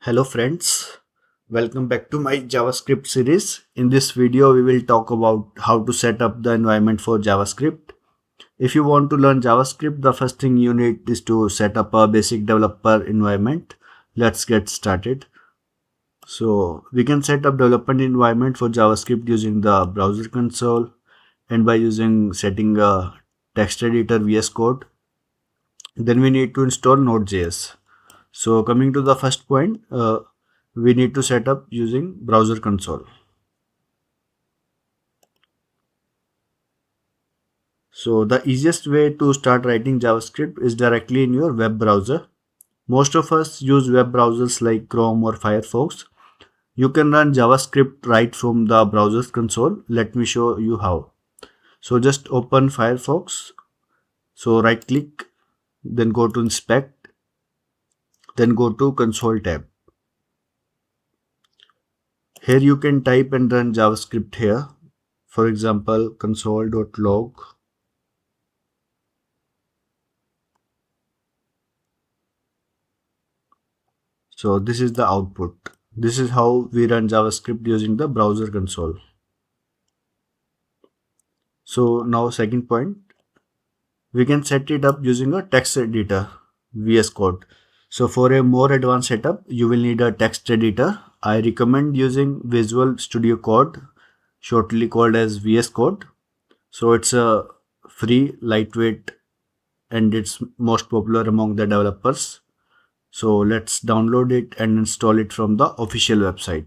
Hello friends, welcome back to my JavaScript series. In this video, we will talk about how to set up the environment for JavaScript. If you want to learn JavaScript, the first thing you need is to set up a basic developer environment. Let's get started. So we can set up development environment for JavaScript using the browser console and by setting a text editor VS Code. Then we need to install Node.js. So coming to the first point, we need to set up using browser console. So the easiest way to start writing JavaScript is directly in your web browser. Most of us use web browsers like Chrome or Firefox. You can run JavaScript right from the browser's console. Let me show you how. So just open Firefox. So right click, then go to inspect, then go to console tab. Here you can type and run JavaScript here. For example, console.log. So this is the output. This is how we run JavaScript using the browser console. So now second point, we can set it up using a text editor, VS Code. So for a more advanced setup, you will need a text editor. I recommend using Visual Studio Code, shortly called as VS Code. So it's a free, lightweight, and it's most popular among the developers. So let's download it and install it from the official website.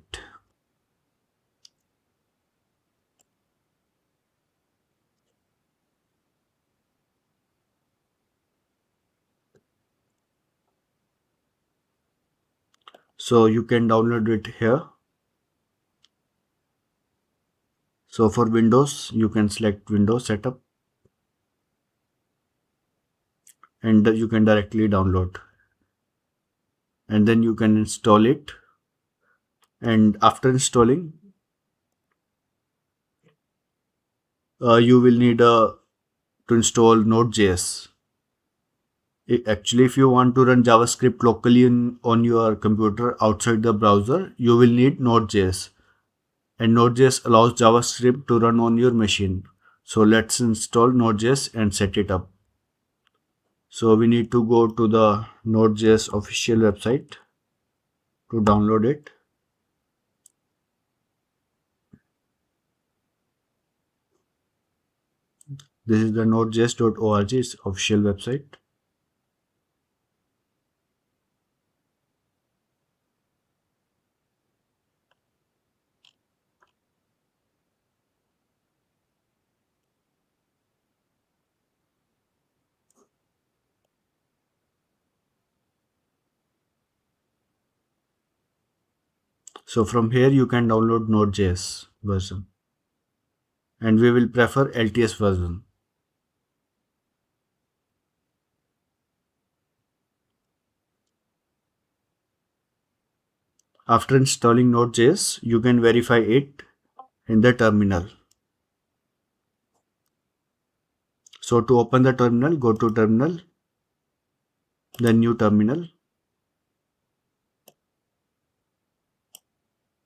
So you can download it here. So for Windows, you can select Windows setup and you can directly download, and then you can install it. And after installing, you will need to install Node.js. Actually, if you want to run JavaScript locally on your computer outside the browser, you will need Node.js. And Node.js allows JavaScript to run on your machine. So let's install Node.js and set it up. So we need to go to the Node.js official website to download it. This is the nodejs.org's official website. So from here you can download Node.js version, and we will prefer LTS version. After installing Node.js, you can verify it in the terminal. So to open the terminal, go to terminal, then new terminal.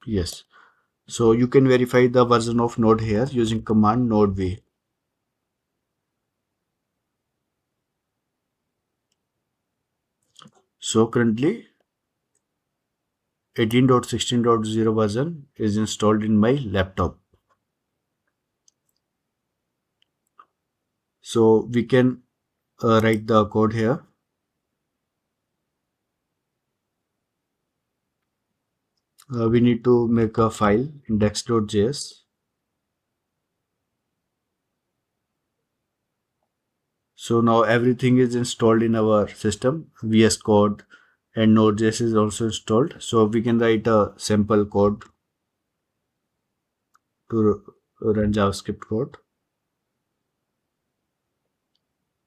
Yes. So you can verify the version of Node here using command node v. So currently 18.16.0 version is installed in my laptop. So we can write the code here. We need to make a file index.js. So now everything is installed in our system. VS Code and Node.js is also installed. So we can write a sample code to run JavaScript code.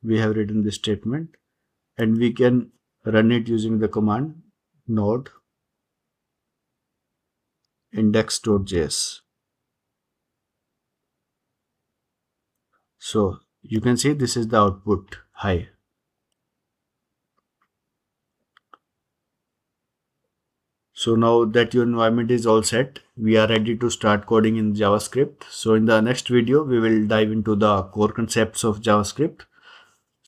We have written this statement and we can run it using the command node index.js. So you can see this is the output, hi. So now that your environment is all set, we are ready to start coding in JavaScript. So in the next video, we will dive into the core concepts of JavaScript.